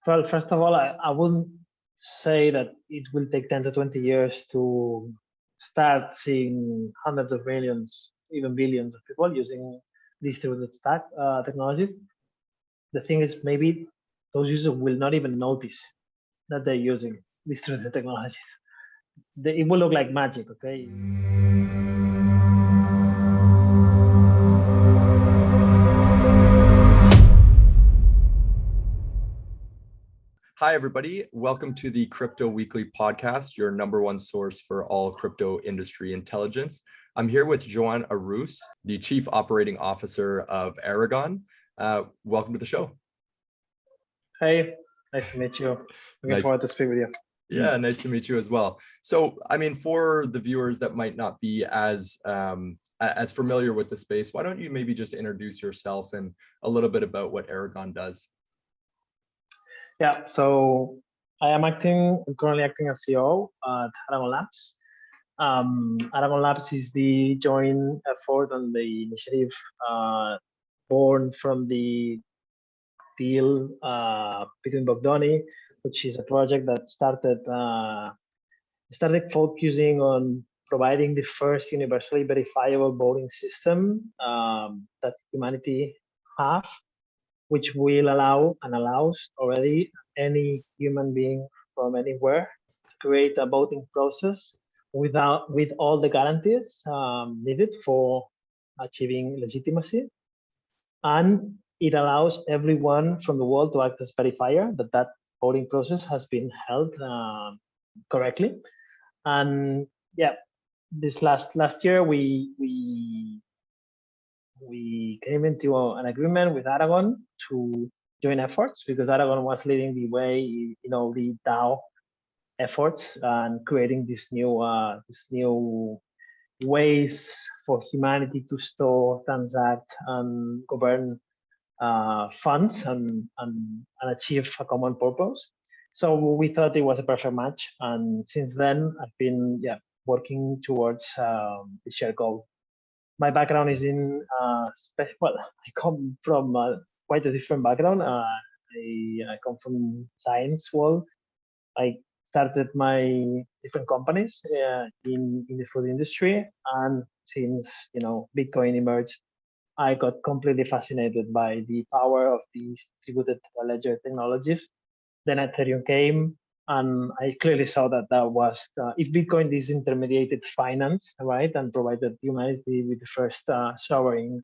Well, first of all, I wouldn't say that it will take 10 to 20 years to start seeing hundreds of millions, even billions of people using distributed stack technologies. The thing is, maybe those users will not even notice that they're using distributed technologies. It will look like magic, okay? Hi, everybody. Welcome to the Crypto Weekly podcast, your #1 source for all crypto industry intelligence. I'm here with Joan Arús, the Chief Operating Officer of Aragon. Welcome to the show. Hey, nice to meet you. Looking forward to speak with you. Yeah, nice to meet you as well. So, I mean, for the viewers that might not be as familiar with the space, why don't you maybe just introduce yourself and a little bit about what Aragon does? Yeah, so I'm currently acting as CEO at Aragon Labs. Aragon Labs is the joint effort and the initiative born from the deal between Vocdoni, which is a project that started focusing on providing the first universally verifiable voting system that humanity have, which will allow and allows already any human being from anywhere to create a voting process with all the guarantees needed for achieving legitimacy. And it allows everyone from the world to act as verifier that voting process has been held correctly. And yeah, this last year we came into an agreement with Aragon to join efforts because Aragon was leading the way in all the DAO efforts and creating this new ways for humanity to store, transact, and govern funds and achieve a common purpose. So we thought it was a perfect match, and since then I've been working towards the shared goal. My background is in well, I come from quite a different background. I come from science world. I started my different companies in the food industry, and since Bitcoin emerged, I got completely fascinated by the power of the distributed ledger technologies. Then Ethereum came, and I clearly saw that was if Bitcoin disintermediated finance, right, and provided humanity with the first sovereign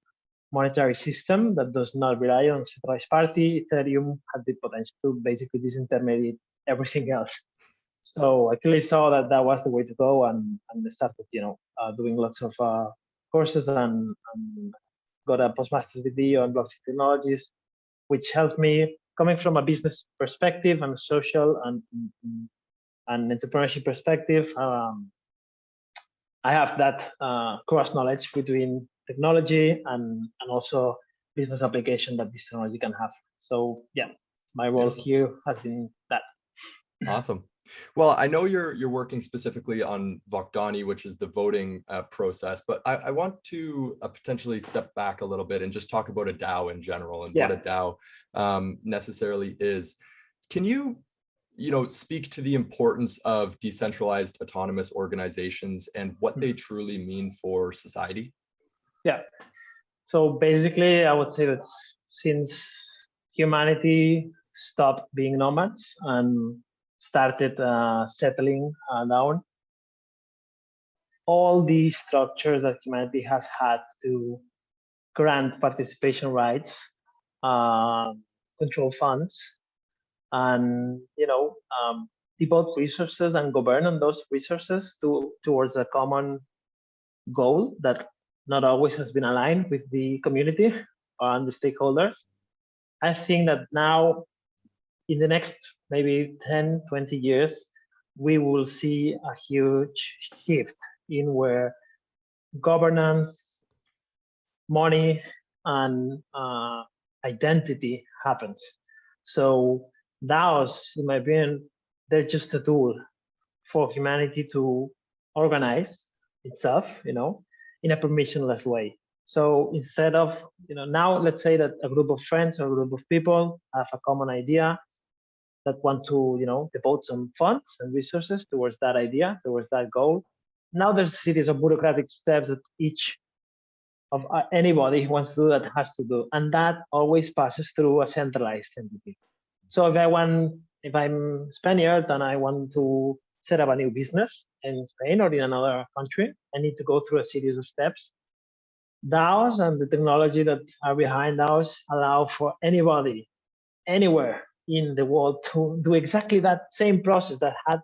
monetary system that does not rely on centralized party, Ethereum had the potential to basically disintermediate everything else. So I clearly saw that was the way to go, and I started, doing lots of courses and got a postmaster's degree on blockchain technologies, which helps me coming from a business perspective and a social and entrepreneurship perspective. I have that cross knowledge between technology and also business application that this technology can have. So yeah, my role here has been that. Awesome. Well, I know you're working specifically on Vocdoni, which is the voting process, but I want to potentially step back a little bit and just talk about a DAO in general and what a DAO necessarily is. Can you speak to the importance of decentralized autonomous organizations and what they truly mean for society? Yeah. So basically, I would say that since humanity stopped being nomads and started settling down, all the structures that humanity has had to grant participation rights, control funds, and devote resources and govern on those resources towards a common goal that not always has been aligned with the community and the stakeholders. I think that now, in the next maybe 10, 20 years, we will see a huge shift in where governance, money, and identity happens. So DAOs, in my opinion, they're just a tool for humanity to organize itself, in a permissionless way. So instead of, now let's say that a group of friends or a group of people have a common idea, that want to, devote some funds and resources towards that idea, towards that goal. Now there's a series of bureaucratic steps that each of anybody who wants to do that has to do, and that always passes through a centralized entity. So if I'm Spaniard and I want to set up a new business in Spain or in another country, I need to go through a series of steps. DAOs and the technology that are behind DAOs allow for anybody, anywhere in the world to do exactly that same process that had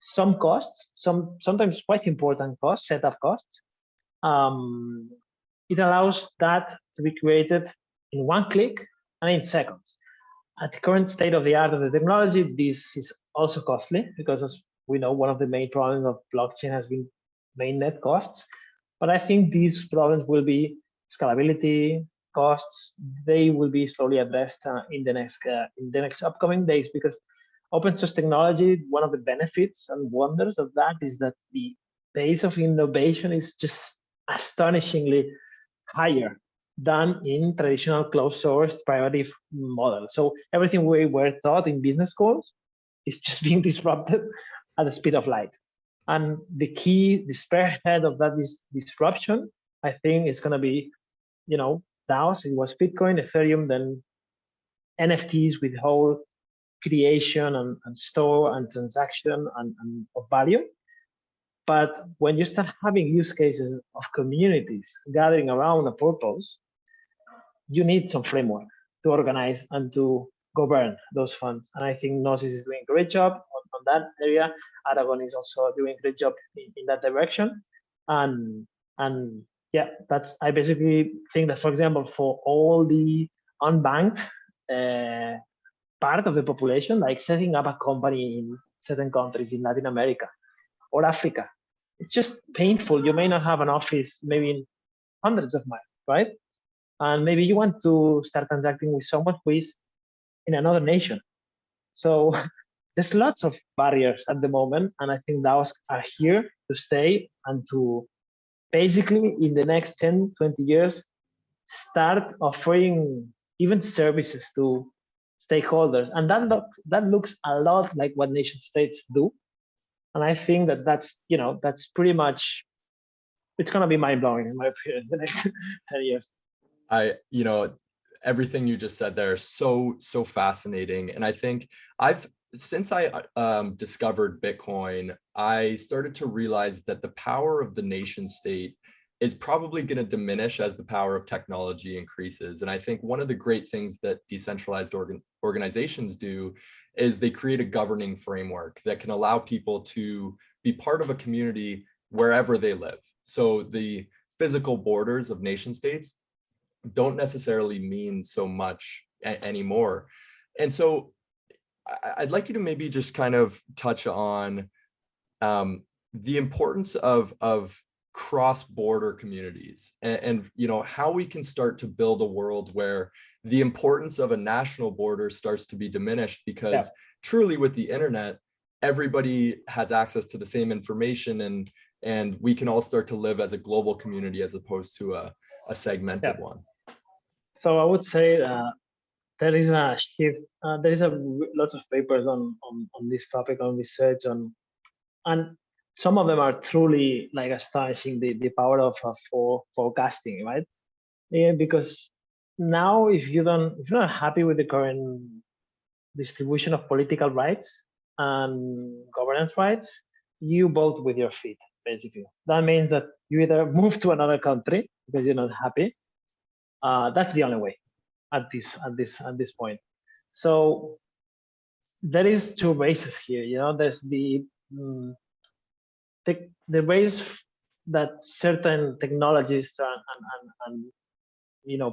some costs, sometimes quite important costs, setup costs. It allows that to be created in one click and in seconds. At the current state of the art of the technology, this is also costly because, as we know, one of the main problems of blockchain has been mainnet costs. But I think these problems will be scalability, costs. They will be slowly addressed in the next upcoming days, because open source technology, one of the benefits and wonders of that is that the pace of innovation is just astonishingly higher than in traditional closed source privative models. So everything we were taught in business schools is just being disrupted at the speed of light. And the spearhead of that disruption, I think, is going to be, DAOs. It was Bitcoin, Ethereum, then NFTs with whole creation and store and transaction and of value. But when you start having use cases of communities gathering around a purpose, you need some framework to organize and to govern those funds. And I think Gnosis is doing a great job on that area. Aragon is also doing a great job in that direction. And yeah, I basically think that, for example, for all the unbanked part of the population, like setting up a company in certain countries in Latin America or Africa, it's just painful. You may not have an office maybe in hundreds of miles, right? And maybe you want to start transacting with someone who is in another nation. So there's lots of barriers at the moment, and I think DAOs are here to stay and to basically in the next 10, 20 years, start offering even services to stakeholders. And that looks a lot like what nation states do. And I think that's pretty much, it's going to be mind-blowing in my opinion in the next 10 years. Everything you just said there is so fascinating. And I think since I discovered Bitcoin, I started to realize that the power of the nation state is probably going to diminish as the power of technology increases. And I think one of the great things that decentralized organizations do is they create a governing framework that can allow people to be part of a community wherever they live. So the physical borders of nation states don't necessarily mean so much anymore. And so I'd like you to maybe just kind of touch on the importance of cross-border communities and how we can start to build a world where the importance of a national border starts to be diminished, because truly with the internet, everybody has access to the same information, and we can all start to live as a global community as opposed to a segmented one. So I would say there is a shift. There is lots of papers on this topic, on research, and some of them are truly like astonishing, the power of forecasting, right? Yeah, because now if you're not happy with the current distribution of political rights and governance rights, you vote with your feet, basically. That means that you either move to another country because you're not happy. That's the only way at this point. So there is two races here. There's the ways that certain technologists and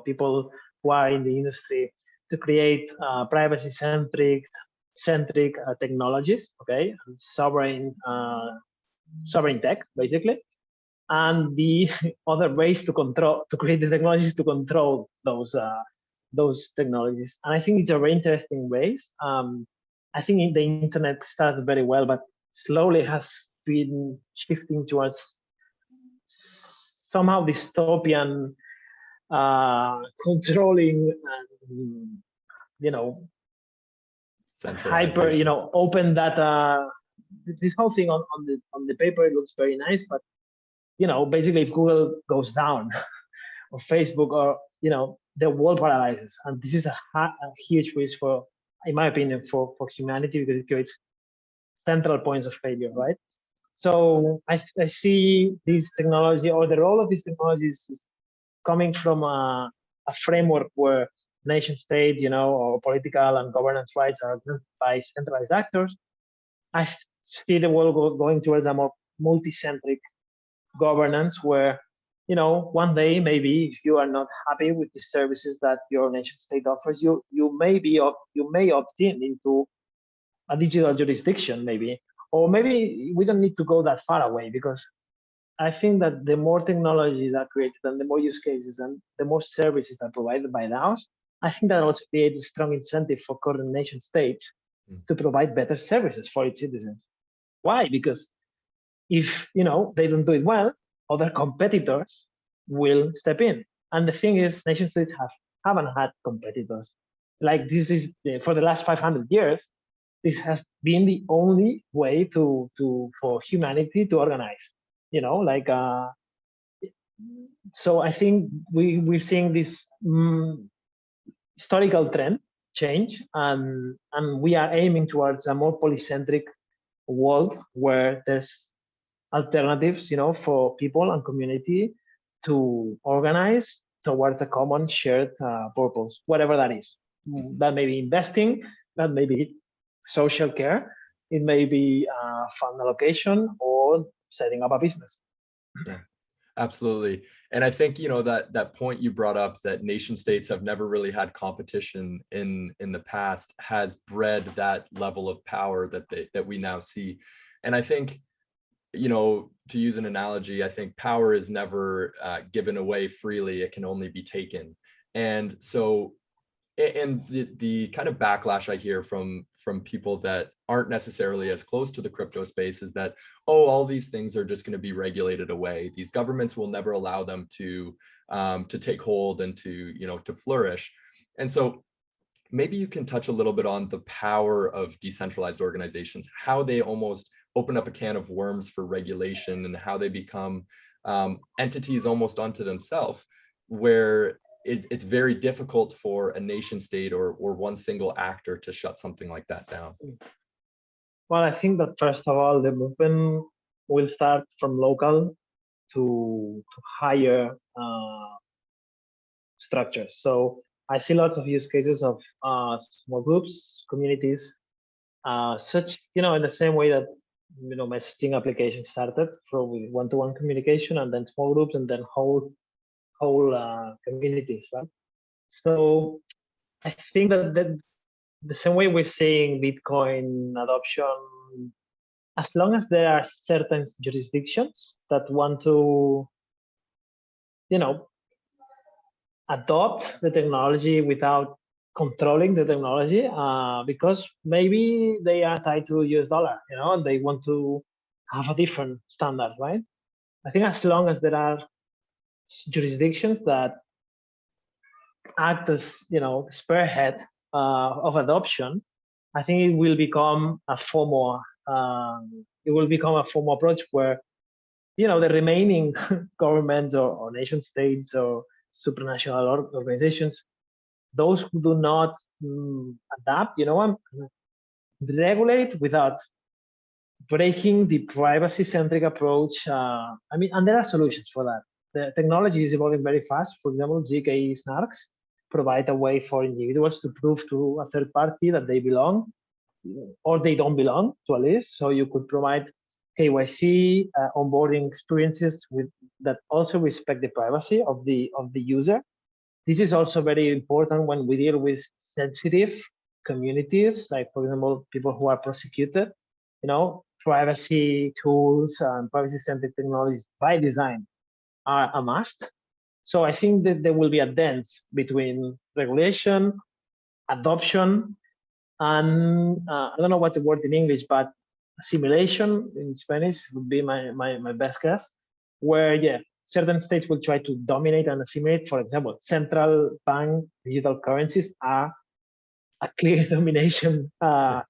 people who are in the industry to create privacy-centric technologies, okay, and sovereign tech, basically, and the other ways to create the technologies to control those technologies. And I think it's a very interesting ways. I think the internet started very well, but slowly has been shifting towards somehow dystopian, controlling, and hyper, open data. This whole thing on the paper, it looks very nice, but basically if Google goes down or Facebook, or the world paralyzes, and this is a huge risk for, in my opinion, for humanity, because it creates central points of failure, right? So I see this technology, or the role of these technologies, is coming from a framework where nation states, or political and governance rights are granted by centralized actors. I see the world going towards a more multi-centric governance, where one day, maybe, if you are not happy with the services that your nation state offers you, you may opt into a digital jurisdiction, maybe, or maybe we don't need to go that far away, because I think that the more technologies are created and the more use cases and the more services are provided by DAOs, I think that also creates a strong incentive for current nation states to provide better services for its citizens. Why? Because if they don't do it well, other competitors will step in. And the thing is, nation states haven't had competitors. Like, this is for the last 500 years, this has been the only way for humanity to organize. So I think we're seeing this historical trend change, and we are aiming towards a more polycentric world where there's alternatives, for people and community to organize towards a common shared purpose, whatever that is. That may be investing, that may be social care, it may be fund allocation, or setting up a business. Yeah, absolutely. And I think, that point you brought up, that nation states have never really had competition in the past, has bred that level of power that we now see. And I think, to use an analogy, I think power is never given away freely. It can only be taken. And so, and the kind of backlash I hear from people that aren't necessarily as close to the crypto space is that, all these things are just going to be regulated away. These governments will never allow them to take hold and to flourish. And so maybe you can touch a little bit on the power of decentralized organizations, how they almost open up a can of worms for regulation, and how they become entities almost unto themselves, where it's very difficult for a nation state or one single actor to shut something like that down. Well, I think that first of all, the movement will start from local to higher structures. So I see lots of use cases of small groups, communities, such, in the same way that messaging applications started from one-to-one communication, and then small groups, and then whole communities, right? So I think that the same way we're seeing Bitcoin adoption, as long as there are certain jurisdictions that want to, adopt the technology without controlling the technology, because maybe they are tied to US dollar, and they want to have a different standard, right? I think as long as there are jurisdictions that act as, spearhead of adoption, I think it will become a FOMO. It will become a FOMO approach where, the remaining governments or nation states or supranational organizations, those who do not adapt, regulate without breaking the privacy-centric approach. And there are solutions for that. The technology is evolving very fast. For example, ZK snarks provide a way for individuals to prove to a third party that they belong, or they don't belong to a list. So you could provide KYC onboarding experiences that also respect the privacy of the user. This is also very important when we deal with sensitive communities, like, for example, people who are prosecuted. Privacy tools and privacy-centric technologies by design are a must. So I think that there will be a dance between regulation, adoption, and I don't know what's the word in English, but assimilation in Spanish would be my best guess, where, certain states will try to dominate and assimilate. For example, central bank digital currencies are a clear domination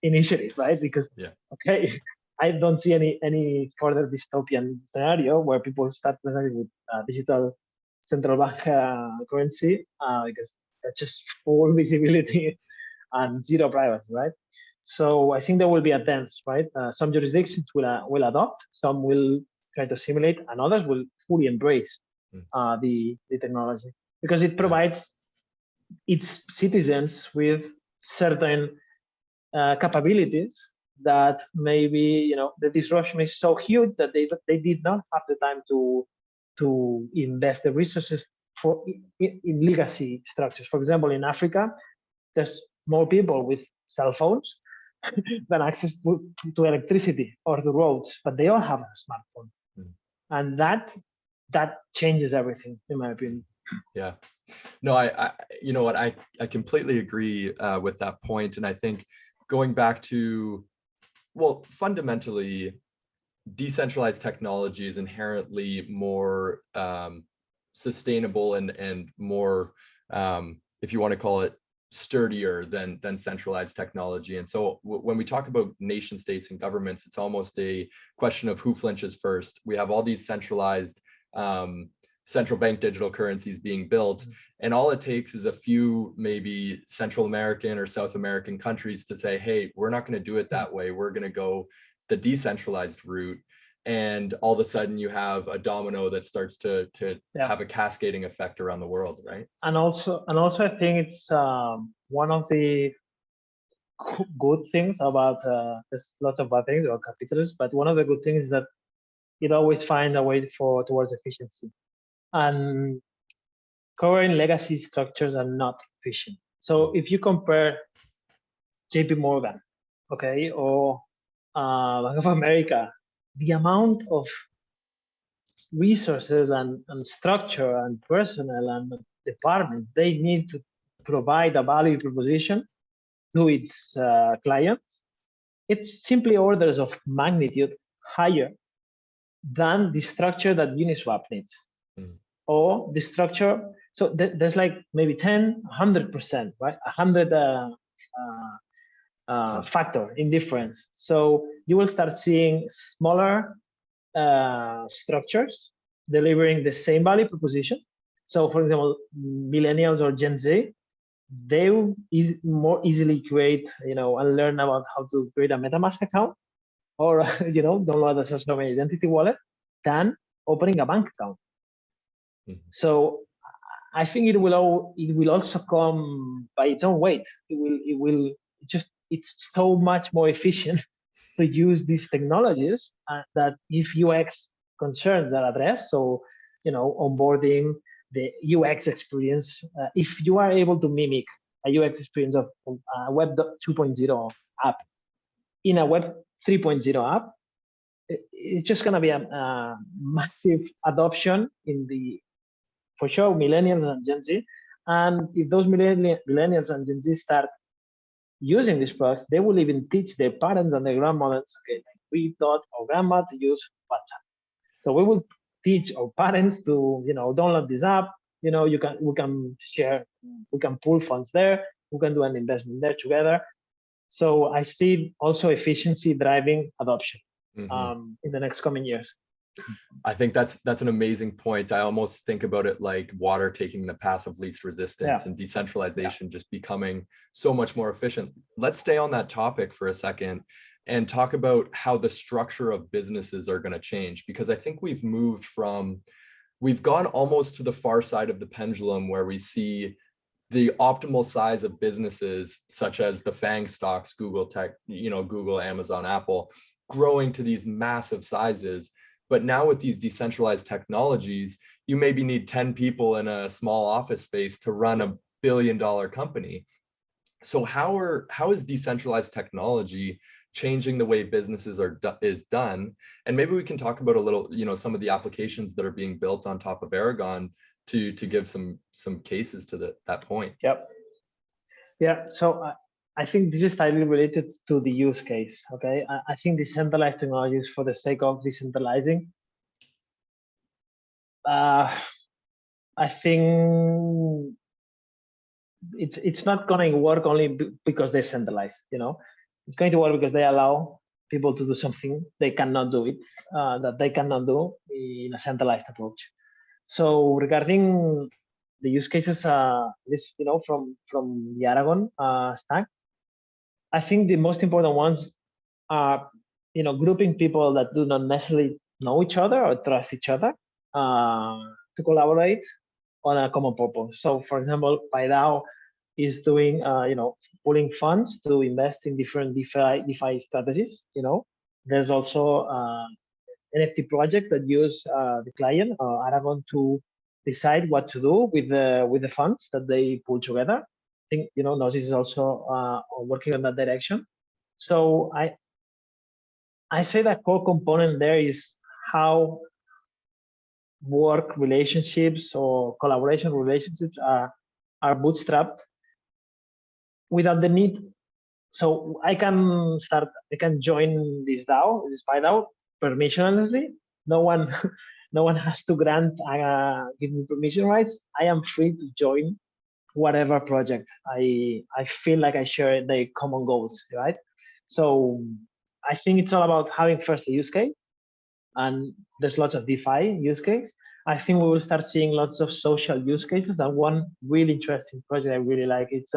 initiative, right? Because okay, I don't see any further dystopian scenario where people start with digital central bank currency because that's just full visibility and zero privacy, right? So I think there will be a dance, right? Some jurisdictions will adopt, some will try to simulate, and others will fully embrace the technology because it provides its citizens with certain capabilities that maybe the disruption is so huge that they did not have the time to invest the resources in legacy structures. For example, in Africa, there's more people with cell phones than access to electricity or the roads, but they all have a smartphone, and that changes everything, in my opinion. Yeah. No, I you know what, I completely agree with that point. And I think going back to, well, fundamentally, decentralized technology is inherently more sustainable and more, if you want to call it, sturdier than centralized technology. And so when we talk about nation states and governments, it's almost a question of who flinches first. We have all these centralized central bank digital currencies being built, and all it takes is a few maybe Central American or South American countries to say, hey, we're not going to do it that way, we're going to go the decentralized route, and all of a sudden you have a domino that starts to have a cascading effect around the world, right? And also I think it's one of the good things about there's lots of bad things about capitalism, but one of the good things is that it always finds a way towards efficiency. And current legacy structures are not efficient. So if you compare JP Morgan, okay, or Bank of America, the amount of resources and structure and personnel and departments they need to provide a value proposition to its clients, it's simply orders of magnitude higher than the structure that Uniswap needs. Or the structure, so there's like maybe 10, 100%, right? 100 factor in difference. So you will start seeing smaller structures delivering the same value proposition. So for example, millennials or Gen Z, they will more easily create, and learn about how to create a MetaMask account or, download a social media identity wallet than opening a bank account. So I think it will also come by its own weight. It's so much more efficient to use these technologies that if UX concerns are addressed, so onboarding, the UX experience, if you are able to mimic a UX experience of a Web 2.0 app in a Web 3.0 app, it's just going to be a massive adoption for sure, millennials and Gen Z. And if those millennials and Gen Z start using these products, they will even teach their parents and their grandmothers, okay, like we taught our grandma to use WhatsApp. So we will teach our parents to, download this app. We can share, we can pool funds there, we can do an investment there together. So I see also efficiency driving adoption in the next coming years. I think that's an amazing point. I almost think about it like water taking the path of least resistance and decentralization just becoming so much more efficient. Let's stay on that topic for a second and talk about how the structure of businesses are going to change, because I think we've gone almost to the far side of the pendulum where we see the optimal size of businesses such as the FANG stocks, Google, Amazon, Apple, growing to these massive sizes. But now with these decentralized technologies, you maybe need 10 people in a small office space to run $1 billion company. So how is decentralized technology changing the way businesses is done? And maybe we can talk about a little, some of the applications that are being built on top of Aragon to give some cases to that point. Yep. Yeah. So I think this is tightly related to the use case. Okay, I think decentralized technologies for the sake of decentralizing. I think it's not going to work only because they're centralized. It's going to work because they allow people to do something they cannot do it that they cannot do in a centralized approach. So regarding the use cases, this from the Aragon stack, I think the most important ones are grouping people that do not necessarily know each other or trust each other to collaborate on a common purpose. So, for example, DAO is doing pooling funds to invest in different DeFi strategies. There's also NFT projects that use the client Aragon to decide what to do with the funds that they pull together. I think Gnosis is also working on that direction. So I say that core component there is how work relationships or collaboration relationships are bootstrapped without the need. So I can join this DAO, this DAO, permissionlessly. No one has to give me permission rights. I am free to join whatever project I feel like I share the common goals, right? So I think it's all about having first a use case, and there's lots of DeFi use case. I think we will start seeing lots of social use cases. And one really interesting project I really like, it's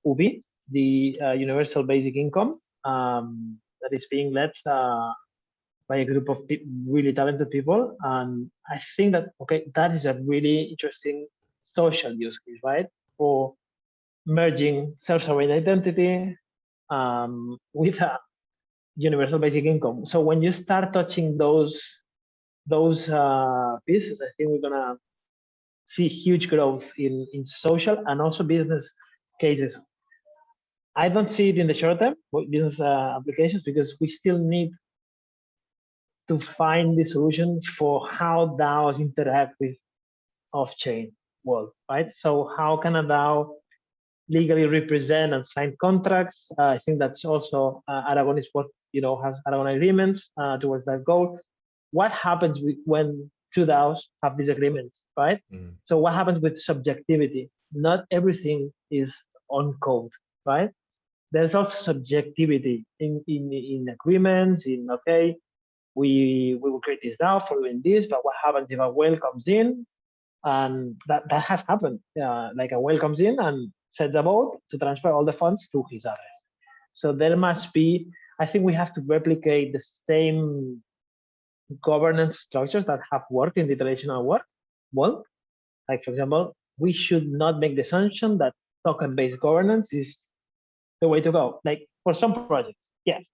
UBI, the Universal Basic Income, that is being led by a group of really talented people. And I think that, that is a really interesting social use case, right? For merging self-sovereign identity with a universal basic income. So when you start touching those pieces, I think we're gonna see huge growth in social and also business cases. I don't see it in the short term, business applications, because we still need to find the solution for how DAOs interact with off-chain world, right? So how can a DAO legally represent and sign contracts? I think that's also Aragon is what has Aragon agreements towards that goal. What happens when two DAOs have these agreements, right? So what happens with subjectivity? Not everything is on code, right? There's also subjectivity in agreements. We will create this DAO following this, but what happens if a whale comes in? And that has happened. Like a whale comes in and sets a boat to transfer all the funds to his address. So there must be, I think we have to replicate the same governance structures that have worked in the traditional world. Like, for example, we should not make the assumption that token-based governance is the way to go. Like for some projects, yes,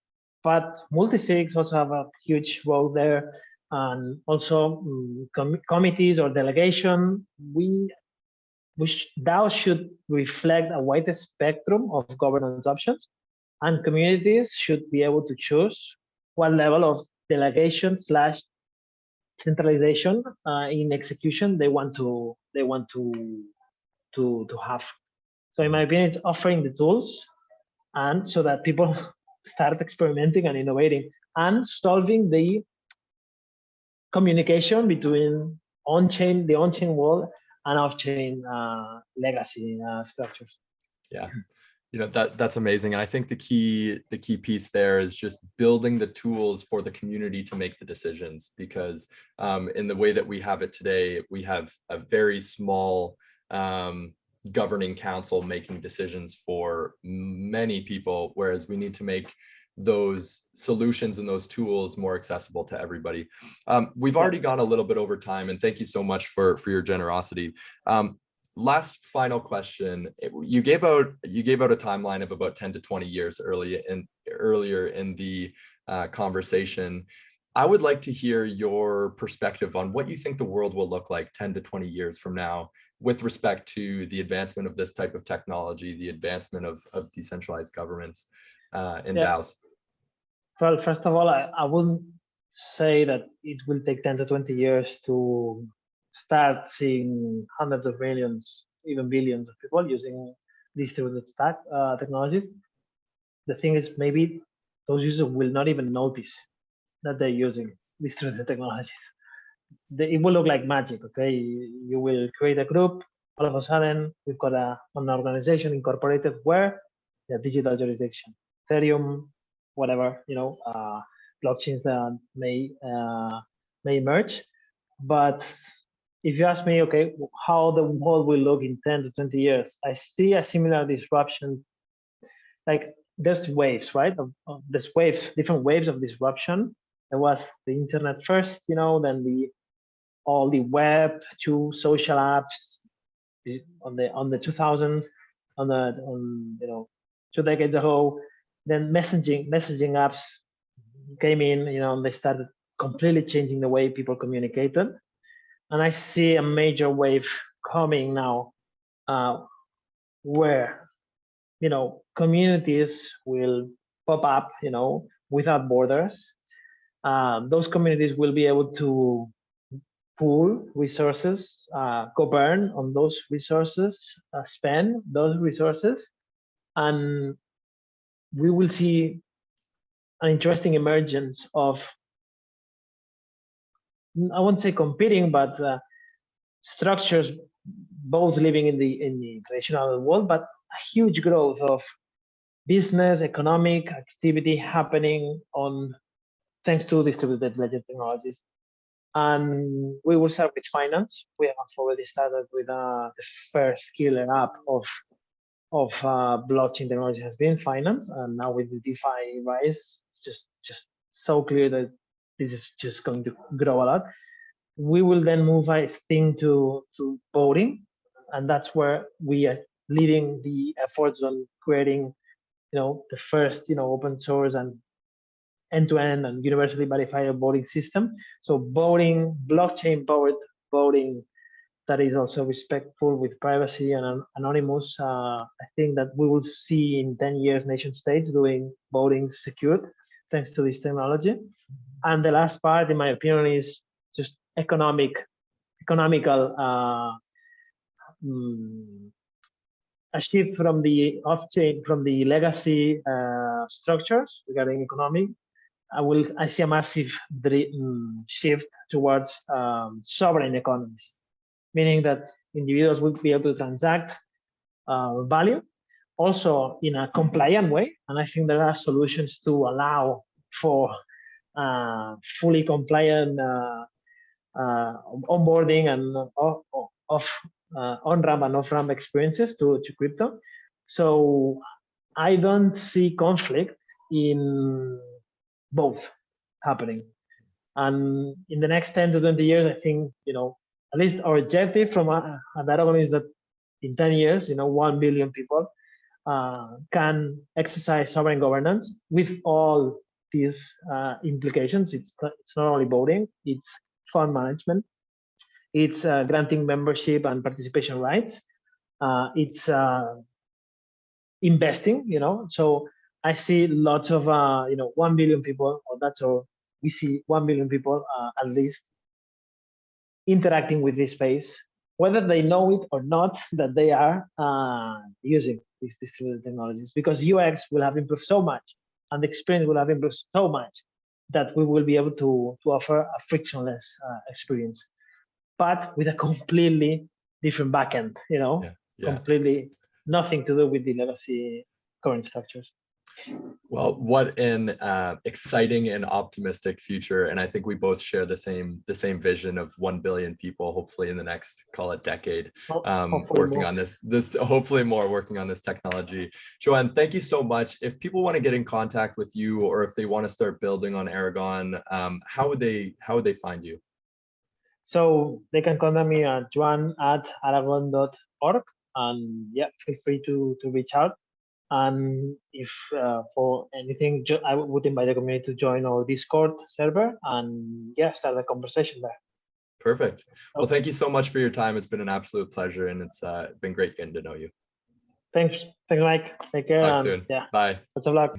but multi-sigs also have a huge role there, and also committees or delegation. DAO should reflect a wider spectrum of governance options, and communities should be able to choose what level of delegation / centralization in execution they want to have. So in my opinion, it's offering the tools, and so that people start experimenting and innovating and solving the communication between the on-chain world and off-chain legacy structures. Yeah, that's amazing. And I think the key piece there is just building the tools for the community to make the decisions, because in the way that we have it today, we have a very small governing council making decisions for many people, whereas we need to make those solutions and those tools more accessible to everybody. We've already gone a little bit over time, and thank you so much for your generosity. Last final question. You gave out a timeline of about 10 to 20 years earlier in the conversation. I would like to hear your perspective on what you think the world will look like 10 to 20 years from now with respect to the advancement of this type of technology, the advancement of decentralized governments in DAOs. Well, first of all, I wouldn't say that it will take 10 to 20 years to start seeing hundreds of millions, even billions of people using distributed stack technologies. The thing is, maybe those users will not even notice that they're using distributed technologies. It will look like magic, okay? You will create a group, all of a sudden we've got an organization incorporated where the digital jurisdiction, Ethereum, whatever, blockchains that may emerge. But if you ask me, okay, how the world will look in 10 to 20 years, I see a similar disruption. Like there's waves, right? There's waves, different waves of disruption. There was the internet first, then all the web to social apps on the 2000s, on 2 decades ago. Then messaging apps came in, and they started completely changing the way people communicated. And I see a major wave coming now, where communities will pop up, without borders. Those communities will be able to pool resources, govern on those resources, spend those resources, and we will see an interesting emergence of, I won't say competing, but structures both living in the traditional world, but a huge growth of business, economic activity happening thanks to distributed ledger technologies. And we will start with finance. We have already started with the first killer app of blockchain technology has been finance, and now with the DeFi rise, it's just so clear that this is just going to grow a lot. We will then move, I think, to voting, and that's where we are leading the efforts on creating, the first, open source and end-to-end and universally verified voting system. So voting, blockchain-powered voting that is also respectful with privacy and anonymous. I think that we will see in 10 years nation states doing voting secured thanks to this technology. And the last part, in my opinion, is just economical a shift from the off-chain, from the legacy structures regarding economic. I see a massive shift towards sovereign economies, meaning that individuals will be able to transact value also in a compliant way. And I think there are solutions to allow for fully compliant onboarding and on-ramp and off-ramp experiences to crypto. So I don't see conflict in both happening. And in the next 10 to 20 years, I think, at least our objective from at Aragon is that in 10 years, 1 billion people can exercise sovereign governance with all these implications. It's not only voting, it's fund management, it's granting membership and participation rights, it's investing, So I see lots of, 1 billion people, or that's all, we see 1 billion people at least interacting with this space, whether they know it or not, that they are using these distributed technologies, because UX will have improved so much and the experience will have improved so much that we will be able to offer a frictionless experience, but with a completely different backend, completely nothing to do with the legacy current structures. Well, what an exciting and optimistic future, and I think we both share the same vision of 1 billion people, hopefully in the next, call it, decade, working more on this hopefully more working on this technology. Joan, thank you so much. If people want to get in contact with you, or if they want to start building on Aragon, how would they find you? So they can contact me at joan@aragon.org, and yeah, feel free to reach out. And if for anything, I would invite the community to join our Discord server and start the conversation there. Perfect. Well, thank you so much for your time. It's been an absolute pleasure, and it's been great getting to know you. Thanks, Mike. Take care. Talk soon. Bye. Best of luck.